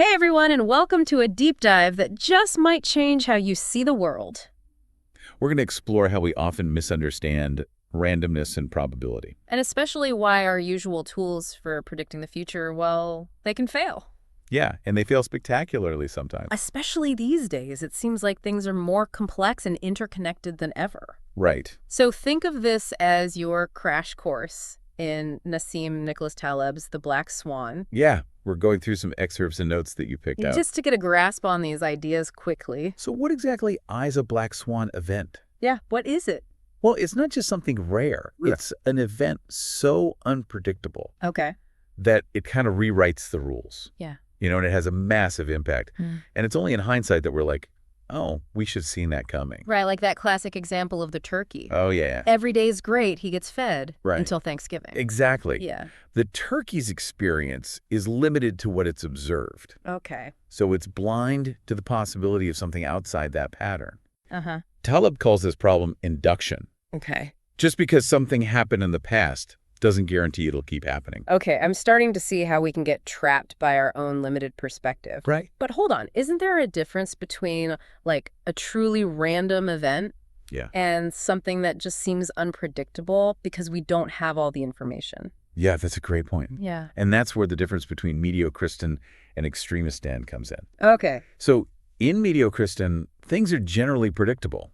Hey everyone, and welcome to a deep dive that just might change how you see the world. We're going to explore how we often misunderstand randomness and probability. And especially why our usual tools for predicting the future, well, they can fail. Yeah, and they fail spectacularly sometimes. Especially these days, it seems like things are more complex and interconnected than ever. Right. So think of this as your crash course in Nassim Nicholas Taleb's The Black Swan. Yeah, we're going through some excerpts and notes that you picked out. Just to get a grasp on these ideas quickly. So what exactly is a Black Swan event? Yeah, what is it? Well, it's not just something rare. It's an event so unpredictable Okay. that it kind of rewrites the rules. Yeah. And it has a massive impact. And it's only in hindsight that we're like, oh, we should have seen that coming. Right, like that classic example of the turkey. Oh, yeah. Every day's great, he gets fed Right. until Thanksgiving. Exactly. Yeah. The turkey's experience is limited to what it's observed. Okay. So it's blind to the possibility of something outside that pattern. Uh-huh. Taleb calls this problem induction. Okay. Just because something happened in the past doesn't guarantee it'll keep happening. Okay, I'm starting to see how we can get trapped by our own limited perspective. Right. But hold on, isn't there a difference between, like, a truly random event Yeah. and something that just seems unpredictable because we don't have all the information? Yeah, that's a great point. Yeah. And that's where the difference between mediocristan and extremistan comes in. Okay. So in mediocristan, things are generally predictable,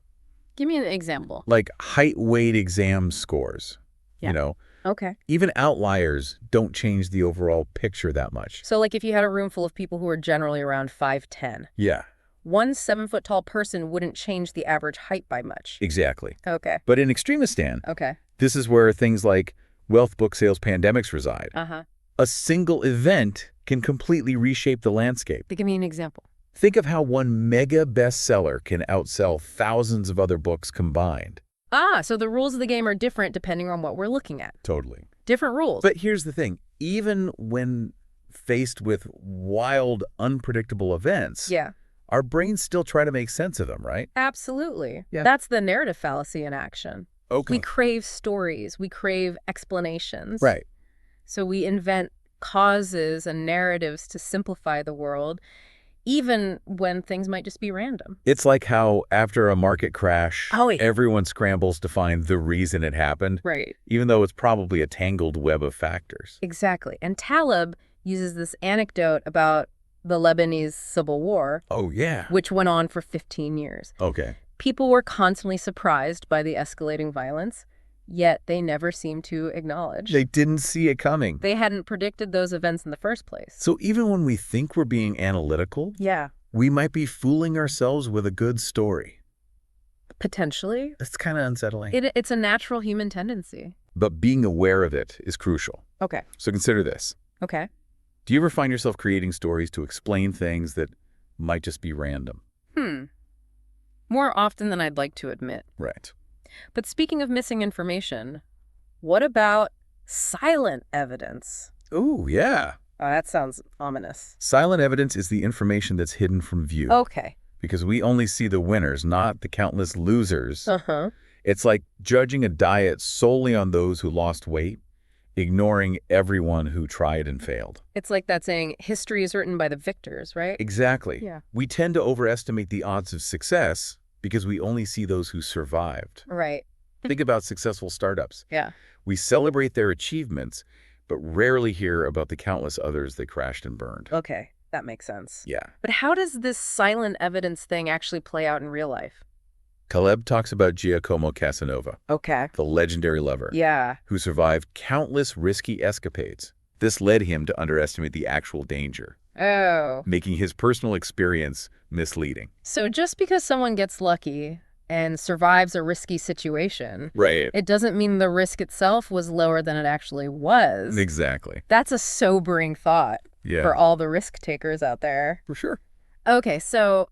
Give me an example. like height-weight exam scores. Yeah. Okay. Even outliers don't change the overall picture that much. So, like, if you had a room full of people who are generally around 5'10", Yeah, one 7-foot-tall person wouldn't change the average height by much. exactly. Okay. But in extremistan, Okay. this is where things like wealth, book sales, pandemics reside. Uh-huh. A single event can completely reshape the landscape. Give me an example. Think of how one mega bestseller can outsell thousands of other books combined. Ah, so the rules of the game are different depending on what we're looking at. Totally. Different rules. But here's the thing. Even when faced with wild, unpredictable events, Yeah, our brains still try to make sense of them, right? absolutely. Yeah. That's the narrative fallacy in action. Okay. We crave stories. We crave explanations. Right. So we invent causes and narratives to simplify the world, even when things might just be random. It's like how after a market crash, Oh, yeah. everyone scrambles to find the reason it happened, Right. even though it's probably a tangled web of factors. Exactly. And Taleb uses this anecdote about the Lebanese Civil War, Oh, yeah. which went on for 15 years. Okay. People were constantly surprised by the escalating violence, yet they never seemed to acknowledge. They didn't see it coming. They hadn't predicted those events in the first place. So even when we think we're being analytical, Yeah, we might be fooling ourselves with a good story. potentially. That's kind of unsettling. It's a natural human tendency. But being aware of it is crucial. Okay. So consider this. Okay. Do you ever find yourself creating stories to explain things that might just be random? More often than I'd like to admit. Right. But speaking of missing information, what about silent evidence? Ooh, yeah. Oh, that sounds ominous. Silent evidence is the information that's hidden from view. Okay. Because we only see the winners, not the countless losers. Uh-huh. It's like judging a diet solely on those who lost weight, ignoring everyone who tried and failed. It's like that saying, history is written by the victors, right? Exactly. Yeah. We tend to overestimate the odds of success because we only see those who survived. Right. Think about successful startups. Yeah. We celebrate their achievements, but rarely hear about the countless others that crashed and burned. Okay. That makes sense. Yeah. But how does this silent evidence thing actually play out in real life? Taleb talks about Giacomo Casanova, Okay. the legendary lover, Yeah. who survived countless risky escapades. This led him to underestimate the actual danger, Oh. making his personal experience misleading. So just because someone gets lucky and survives a risky situation, Right. it doesn't mean the risk itself was lower than it actually was. Exactly. That's a sobering thought Yeah. for all the risk takers out there. For sure. Okay, so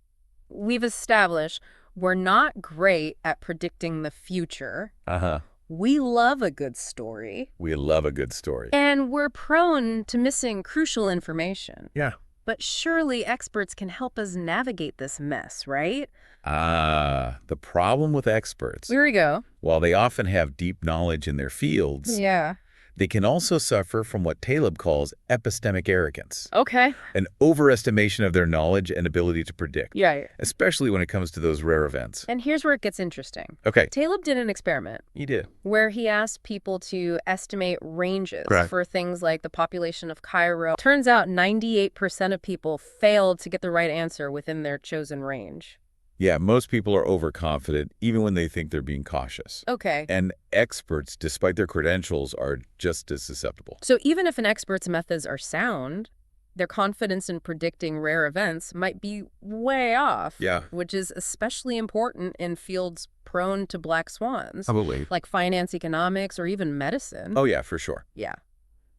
we've established we're not great at predicting the future. Uh-huh. We love a good story. We love a good story. And we're prone to missing crucial information. Yeah. But surely experts can help us navigate this mess, right? The problem with experts, Here we go. while they often have deep knowledge in their fields, Yeah. They can also suffer from what Taleb calls epistemic arrogance, Okay. an overestimation of their knowledge and ability to predict, Yeah. especially when it comes to those rare events. And here's where it gets interesting. Okay, Taleb did an experiment he did. where he asked people to estimate ranges Correct. for things like the population of Cairo. Turns out 98% of people failed to get the right answer within their chosen range. Yeah, most people are overconfident, even when they think they're being cautious. Okay. And experts, despite their credentials, are just as susceptible. So even if an expert's methods are sound, their confidence in predicting rare events might be way off. Yeah. Which is especially important in fields prone to black swans, Probably. like finance, economics, or even medicine. Oh, yeah, for sure. Yeah.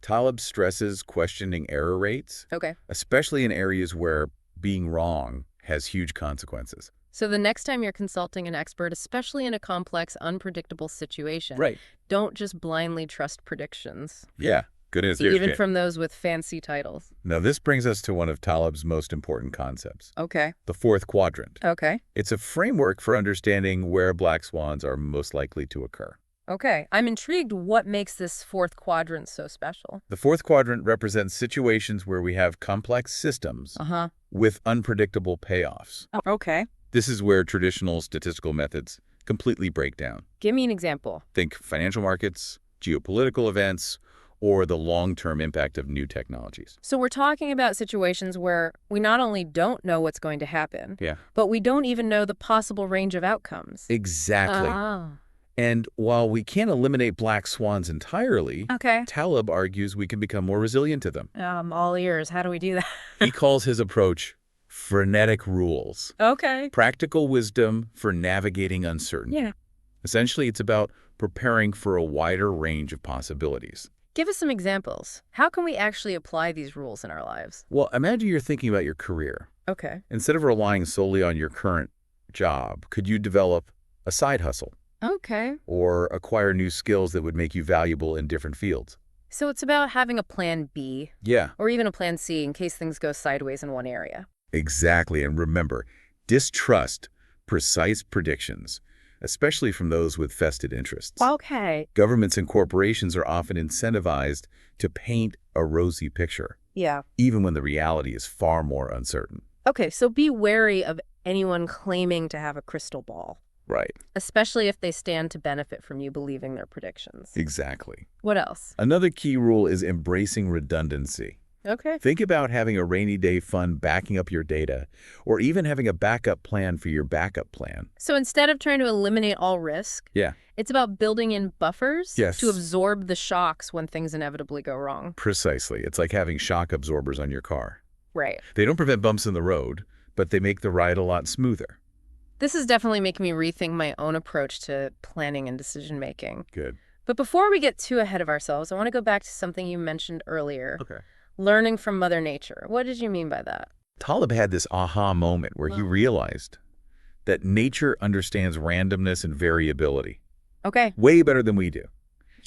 Taleb stresses questioning error rates, Okay. especially in areas where being wrong has huge consequences. So the next time you're consulting an expert, especially in a complex, unpredictable situation, Right. don't just blindly trust predictions, Yeah, good answer. even from those with fancy titles. Now, this brings us to one of Taleb's most important concepts, Okay. the fourth quadrant. Okay. It's a framework for understanding where black swans are most likely to occur. Okay. I'm intrigued what makes this fourth quadrant so special. The fourth quadrant represents situations where we have complex systems Uh-huh. with unpredictable payoffs. Okay. This is where traditional statistical methods completely break down. Give me an example. Think financial markets, geopolitical events, or the long-term impact of new technologies. So we're talking about situations where we not only don't know what's going to happen, Yeah. but we don't even know the possible range of outcomes. Exactly. Oh. And while we can't eliminate black swans entirely, Okay. Taleb argues we can become more resilient to them. All ears. How do we do that? He calls his approach frenetic rules, Okay. practical wisdom for navigating uncertainty. Yeah. Essentially, it's about preparing for a wider range of possibilities. Give us some examples. How can we actually apply these rules in our lives? Well, imagine you're thinking about your career. Okay. Instead of relying solely on your current job, could you develop a side hustle Okay. or acquire new skills that would make you valuable in different fields? So it's about having a plan B Yeah, or even a plan C in case things go sideways in one area. exactly. And remember, distrust precise predictions, especially from those with vested interests. Okay. Governments and corporations are often incentivized to paint a rosy picture, Yeah. even when the reality is far more uncertain. Okay, so be wary of anyone claiming to have a crystal ball, Right. especially if they stand to benefit from you believing their predictions. Exactly. What else? Another key rule is embracing redundancy. Okay. Think about having a rainy day fund backing up your data, or even having a backup plan for your backup plan. So instead of trying to eliminate all risk, Yeah, it's about building in buffers Yes. to absorb the shocks when things inevitably go wrong. precisely. It's like having shock absorbers on your car. Right. They don't prevent bumps in the road, but they make the ride a lot smoother. This is definitely making me rethink my own approach to planning and decision making. Good. But before we get too ahead of ourselves, I want to go back to something you mentioned earlier. Okay. Learning from Mother Nature. What did you mean by that? Taleb had this aha moment where he realized that nature understands randomness and variability Okay. way better than we do.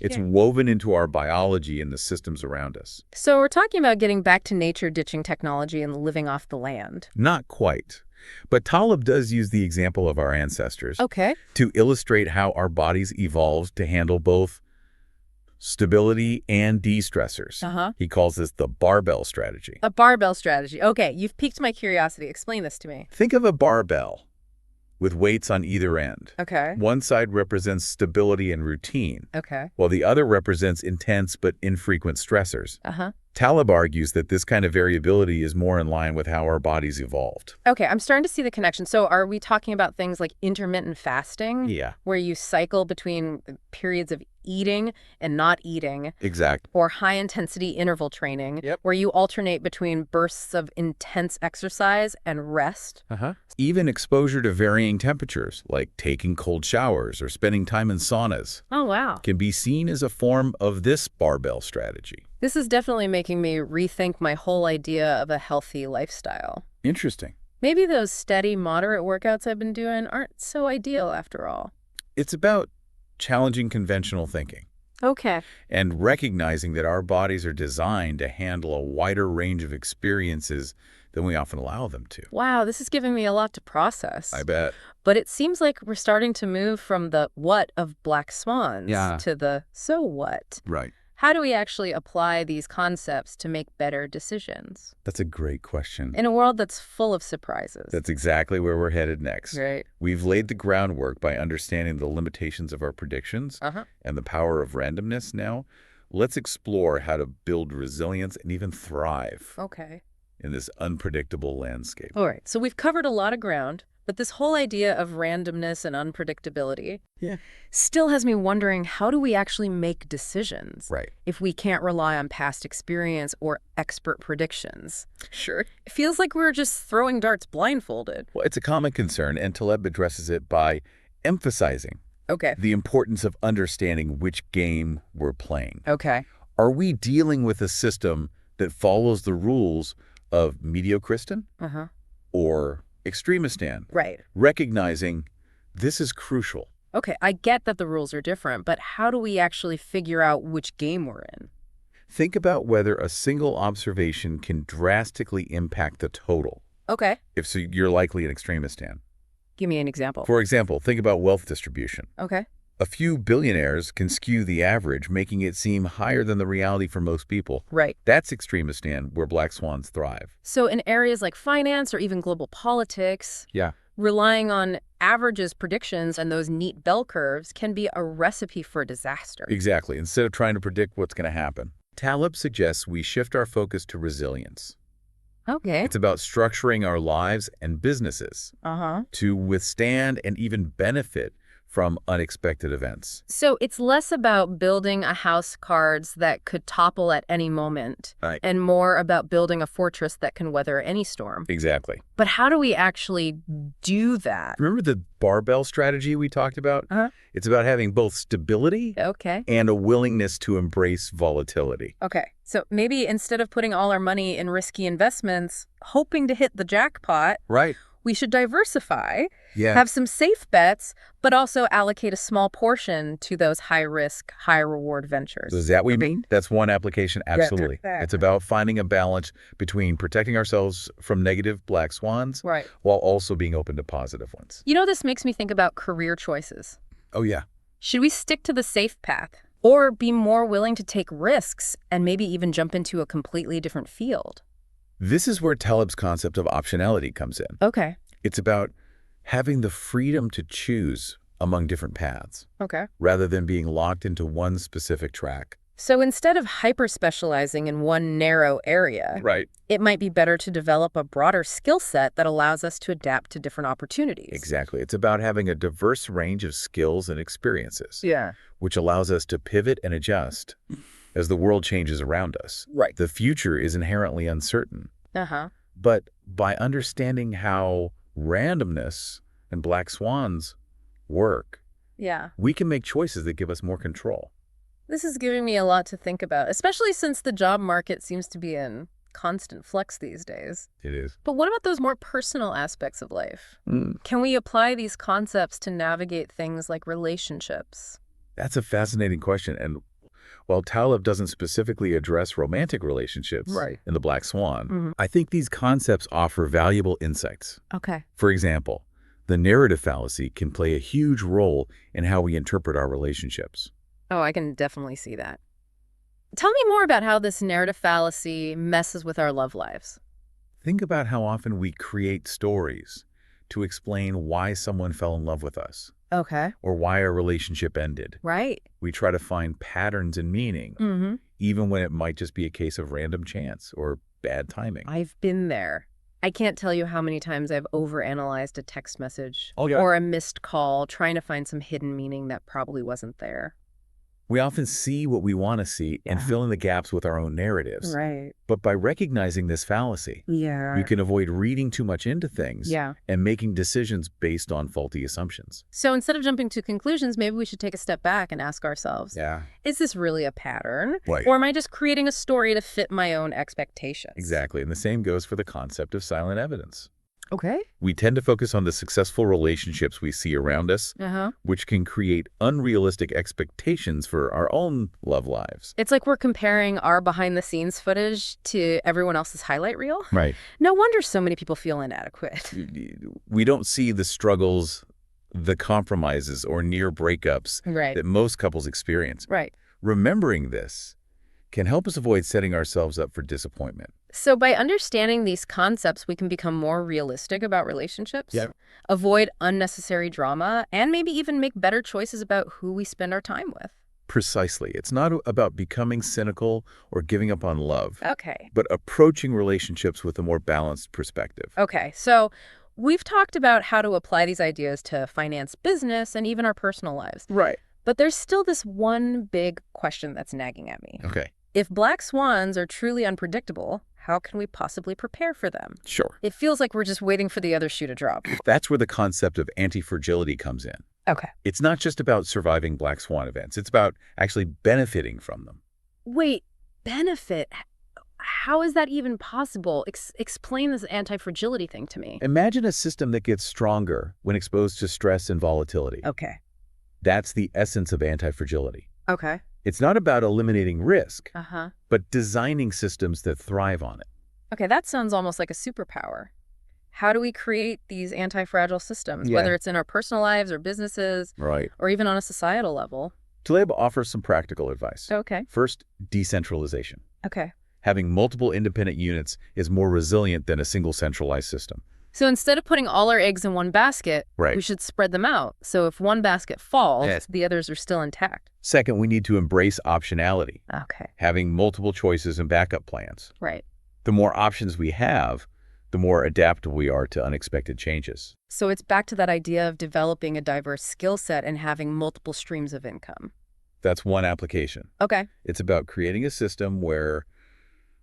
It's Yeah. woven into our biology and the systems around us. So we're talking about getting back to nature, ditching technology, and living off the land. Not quite. But Taleb does use the example of our ancestors Okay. to illustrate how our bodies evolved to handle both stability and de-stressors. Uh-huh. He calls this the barbell strategy. A barbell strategy. Okay, you've piqued my curiosity. Explain this to me. Think of a barbell with weights on either end. Okay. One side represents stability and routine, Okay. while the other represents intense but infrequent stressors. Uh-huh. Taleb argues that this kind of variability is more in line with how our bodies evolved. Okay, I'm starting to see the connection. So are we talking about things like intermittent fasting? Yeah, Where you cycle between periods of eating and not eating, exactly. or high-intensity interval training, Yep. where you alternate between bursts of intense exercise and rest? Even exposure to varying temperatures, like taking cold showers or spending time in saunas, Oh, wow. can be seen as a form of this barbell strategy. This is definitely making me rethink my whole idea of a healthy lifestyle. Interesting. Maybe those steady, moderate workouts I've been doing aren't so ideal after all. It's about challenging conventional thinking Okay. and recognizing that our bodies are designed to handle a wider range of experiences than we often allow them to. Wow, this is giving me a lot to process. I bet. But it seems like we're starting to move from the what of Black Swans Yeah. to the so what. Right. how do we actually apply these concepts to make better decisions That's a great question. in a world that's full of surprises? That's exactly where we're headed next. Right. We've laid the groundwork by understanding the limitations of our predictions and the power of randomness now. Let's explore how to build resilience and even thrive Okay. in this unpredictable landscape. All right. So we've covered a lot of ground, but this whole idea of randomness and unpredictability still has me wondering, how do we actually make decisions Right. if we can't rely on past experience or expert predictions? Sure. It feels like we're just throwing darts blindfolded. Well, it's a common concern, and Taleb addresses it by emphasizing Okay. the importance of understanding which game we're playing. Okay. Are we dealing with a system that follows the rules of mediocristan or extremistan? Right. Recognizing this is crucial. Okay, I get that the rules are different, but how do we actually figure out which game we're in? Think about whether a single observation can drastically impact the total. Okay. If so, you're likely an extremistan. Give me an example. For example, think about wealth distribution. Okay. A few billionaires can skew the average, making it seem higher than the reality for most people. Right. That's extremistan, where Black Swans thrive. So in areas like finance or even global politics, relying on averages, predictions, and those neat bell curves can be a recipe for disaster. Exactly. Instead of trying to predict what's going to happen, Taleb suggests we shift our focus to resilience. Okay. It's about structuring our lives and businesses to withstand and even benefit from unexpected events. So it's less about building a house cards that could topple at any moment and more about building a fortress that can weather any storm. Exactly. But how do we actually do that? Remember the barbell strategy we talked about? It's about having both stability and a willingness to embrace volatility. Okay. So maybe instead of putting all our money in risky investments, hoping to hit the jackpot, we should diversify, have some safe bets, but also allocate a small portion to those high-risk, high-reward ventures. Is that what you mean? That's one application, absolutely. It's about finding a balance between protecting ourselves from negative black swans while also being open to positive ones. You know, this makes me think about career choices. Oh, yeah. Should we stick to the safe path or be more willing to take risks and maybe even jump into a completely different field? This is where Taleb's concept of optionality comes in. Okay. It's about having the freedom to choose among different paths rather than being locked into one specific track. So instead of hyper-specializing in one narrow area, it might be better to develop a broader skill set that allows us to adapt to different opportunities. Exactly. It's about having a diverse range of skills and experiences, which allows us to pivot and adjust as the world changes around us. The future is inherently uncertain. But by understanding how randomness and black swans work, we can make choices that give us more control. This is giving me a lot to think about, especially since the job market seems to be in constant flux these days. It is. But what about those more personal aspects of life? Can we apply these concepts to navigate things like relationships? That's a fascinating question. And while Taleb doesn't specifically address romantic relationships in the Black Swan, I think these concepts offer valuable insights. Okay. For example, the narrative fallacy can play a huge role in how we interpret our relationships. Oh, I can definitely see that. Tell me more about how this narrative fallacy messes with our love lives. Think about how often we create stories to explain why someone fell in love with us. Okay. Or why a relationship ended. Right. We try to find patterns in meaning, even when it might just be a case of random chance or bad timing. I've been there. I can't tell you how many times I've overanalyzed a text message Oh, yeah. or a missed call, trying to find some hidden meaning that probably wasn't there. We often see what we want to see and fill in the gaps with our own narratives. Right. But by recognizing this fallacy, we can avoid reading too much into things and making decisions based on faulty assumptions. So instead of jumping to conclusions, maybe we should take a step back and ask ourselves, is this really a pattern? Or am I just creating a story to fit my own expectations? Exactly. And the same goes for the concept of silent evidence. Okay. We tend to focus on the successful relationships we see around us, which can create unrealistic expectations for our own love lives. It's like we're comparing our behind-the-scenes footage to everyone else's highlight reel. Right. No wonder so many people feel inadequate. We don't see the struggles, the compromises, or near breakups that most couples experience. Right. Remembering this can help us avoid setting ourselves up for disappointment. So by understanding these concepts, we can become more realistic about relationships, avoid unnecessary drama, and maybe even make better choices about who we spend our time with. Precisely. It's not about becoming cynical or giving up on love. Okay. But approaching relationships with a more balanced perspective. Okay, so we've talked about how to apply these ideas to finance, business, and even our personal lives. Right. But there's still this one big question that's nagging at me. Okay. If black swans are truly unpredictable, how can we possibly prepare for them? Sure. It feels like we're just waiting for the other shoe to drop. That's where the concept of anti-fragility comes in. Okay. It's not just about surviving black swan events. It's about actually benefiting from them. Wait, benefit? How is that even possible? Explain this anti-fragility thing to me. Imagine a system that gets stronger when exposed to stress and volatility. Okay. That's the essence of anti-fragility. Okay. It's not about eliminating risk, but designing systems that thrive on it. Okay, that sounds almost like a superpower. How do we create these anti-fragile systems, whether it's in our personal lives or businesses, or even on a societal level? Taleb offers some practical advice. Okay. First, decentralization. Okay. Having multiple independent units is more resilient than a single centralized system. So instead of putting all our eggs in one basket, we should spread them out. So if one basket falls, the others are still intact. Second, we need to embrace optionality. Okay. Having multiple choices and backup plans. Right. The more options we have, the more adaptable we are to unexpected changes. So it's back to that idea of developing a diverse skill set and having multiple streams of income. That's one application. Okay. It's about creating a system where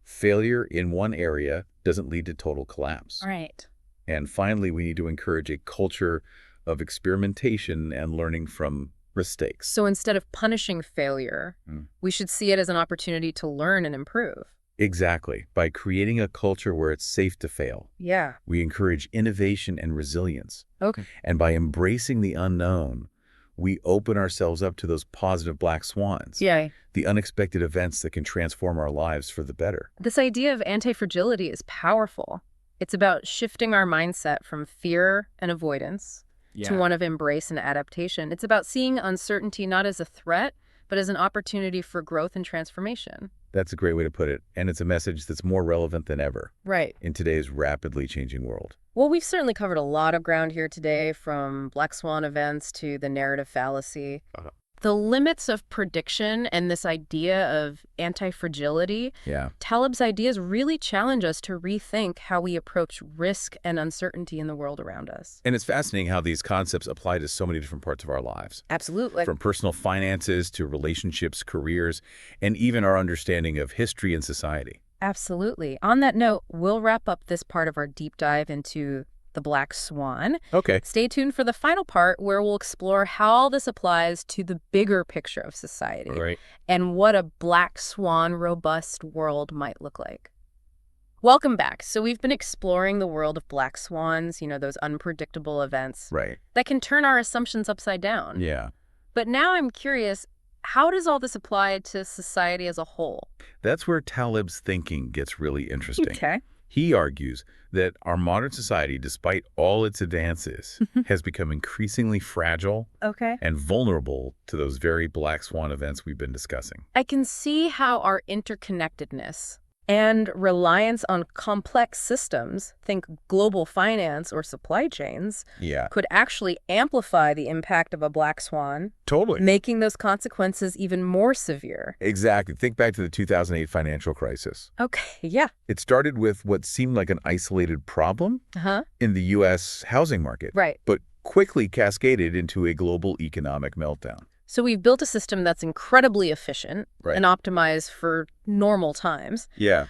failure in one area doesn't lead to total collapse. Right. And finally, we need to encourage a culture of experimentation and learning from mistakes. So instead of punishing failure, we should see it as an opportunity to learn and improve. Exactly. By creating a culture where it's safe to fail. Yeah. We encourage innovation and resilience. Okay. And by embracing the unknown, we open ourselves up to those positive black swans. Yeah. The unexpected events that can transform our lives for the better. This idea of anti-fragility is powerful. It's about shifting our mindset from fear and avoidance to one of embrace and adaptation. It's about seeing uncertainty not as a threat, but as an opportunity for growth and transformation. That's a great way to put it. And it's a message that's more relevant than ever. Right. In today's rapidly changing world. Well, we've certainly covered a lot of ground here today, from black swan events to the narrative fallacy. The limits of prediction and this idea of anti-fragility, Taleb's ideas really challenge us to rethink how we approach risk and uncertainty in the world around us. And it's fascinating how these concepts apply to so many different parts of our lives. Absolutely. From personal finances to relationships, careers, and even our understanding of history and society. Absolutely. On that note, we'll wrap up this part of our deep dive into the Black Swan. Okay. Stay tuned for the final part, where we'll explore how all this applies to the bigger picture of society and what a Black Swan robust world might look like. Welcome back. So we've been exploring the world of black swans, those unpredictable events that can turn our assumptions upside down. Yeah. But now I'm curious, how does all this apply to society as a whole? That's where Taleb's thinking gets really interesting. Okay. He argues that our modern society, despite all its advances, has become increasingly fragile and vulnerable to those very black swan events we've been discussing. I can see how our interconnectedness and reliance on complex systems, think global finance or supply chains, could actually amplify the impact of a black swan. Totally. Making those consequences even more severe. Exactly. Think back to the 2008 financial crisis. Okay, yeah. It started with what seemed like an isolated problem in the U.S. housing market. Right. But quickly cascaded into a global economic meltdown. So we've built a system that's incredibly efficient and optimized for normal times. Yeah.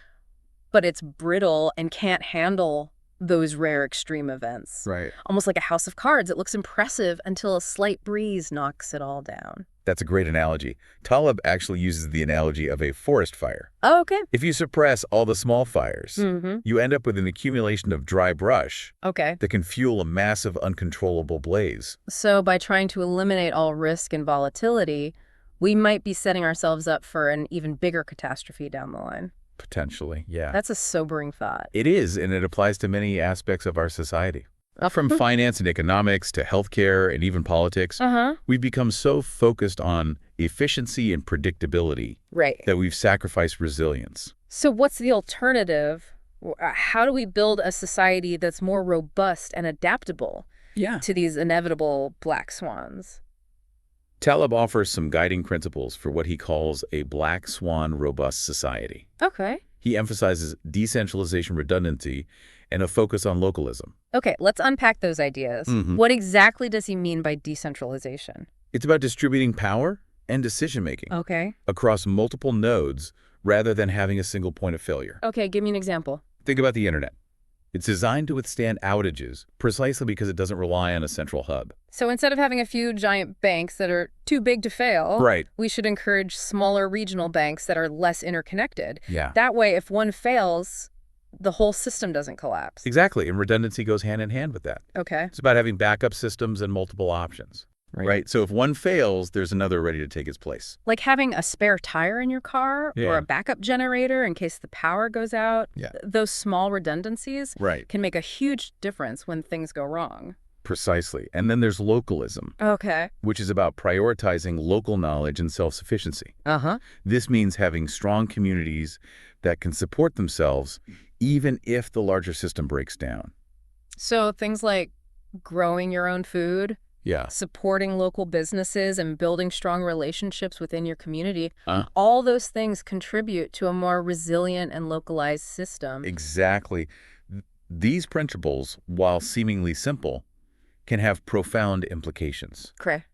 But it's brittle and can't handle those rare extreme events. Right. Almost like a house of cards. It looks impressive until a slight breeze knocks it all down. That's a great analogy. Taleb actually uses the analogy of a forest fire. Oh, okay. If you suppress all the small fires, you end up with an accumulation of dry brush that can fuel a massive, uncontrollable blaze. So by trying to eliminate all risk and volatility, we might be setting ourselves up for an even bigger catastrophe down the line. Potentially, yeah. That's a sobering thought. It is, and it applies to many aspects of our society. From finance and economics to healthcare and even politics, we've become so focused on efficiency and predictability that we've sacrificed resilience. So what's the alternative? How do we build a society that's more robust and adaptable to these inevitable black swans? Taleb offers some guiding principles for what he calls a Black Swan robust society. Okay. He emphasizes decentralization, redundancy, and a focus on localism. Okay, let's unpack those ideas. What exactly does he mean by decentralization? It's about distributing power and decision-making across multiple nodes rather than having a single point of failure. Okay, give me an example. Think about the internet. It's designed to withstand outages precisely because it doesn't rely on a central hub. So instead of having a few giant banks that are too big to fail, we should encourage smaller regional banks that are less interconnected. That way, if one fails, the whole system doesn't collapse. Exactly, and redundancy goes hand in hand with that. Okay. It's about having backup systems and multiple options. Right. So if one fails, there's another ready to take its place. Like having a spare tire in your car or a backup generator in case the power goes out. Those small redundancies can make a huge difference when things go wrong. Precisely. And then there's localism. Okay. Which is about prioritizing local knowledge and self-sufficiency. This means having strong communities that can support themselves even if the larger system breaks down. So things like growing your own food, supporting local businesses and building strong relationships within your community, all those things contribute to a more resilient and localized system. Exactly. These principles, while seemingly simple, can have profound implications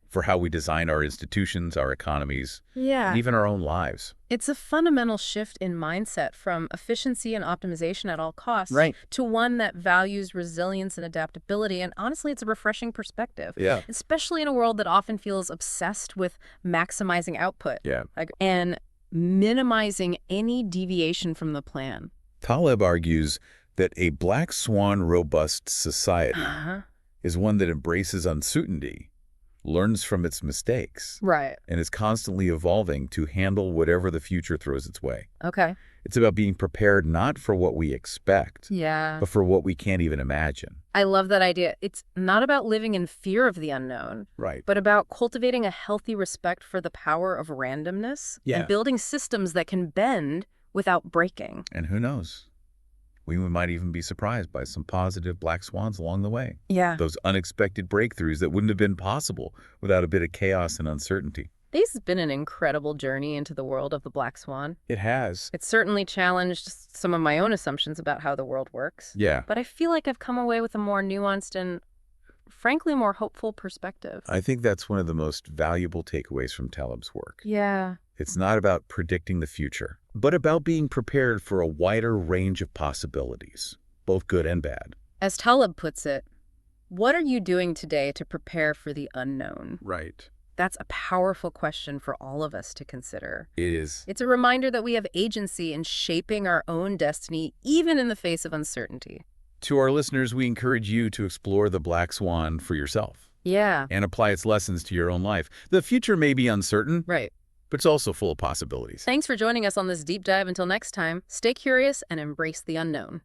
for how we design our institutions, our economies, and even our own lives. It's a fundamental shift in mindset from efficiency and optimization at all costs to one that values resilience and adaptability. And honestly, it's a refreshing perspective, especially in a world that often feels obsessed with maximizing output and minimizing any deviation from the plan. Taleb argues that a Black Swan robust society is one that embraces uncertainty, learns from its mistakes, and is constantly evolving to handle whatever the future throws its way. Okay. It's about being prepared not for what we expect, but for what we can't even imagine. I love that idea. It's not about living in fear of the unknown, but about cultivating a healthy respect for the power of randomness and building systems that can bend without breaking. And who knows? We might even be surprised by some positive black swans along the way. Those unexpected breakthroughs that wouldn't have been possible without a bit of chaos and uncertainty. This has been an incredible journey into the world of the Black Swan. It has. It's certainly challenged some of my own assumptions about how the world works. But I feel like I've come away with a more nuanced and, frankly, more hopeful perspective. I think that's one of the most valuable takeaways from Taleb's work. It's not about predicting the future, but about being prepared for a wider range of possibilities, both good and bad. As Taleb puts it, what are you doing today to prepare for the unknown? That's a powerful question for all of us to consider. It is. It's a reminder that we have agency in shaping our own destiny, even in the face of uncertainty. To our listeners, we encourage you to explore the Black Swan for yourself. And apply its lessons to your own life. The future may be uncertain. But it's also full of possibilities. Thanks for joining us on this deep dive. Until next time, stay curious and embrace the unknown.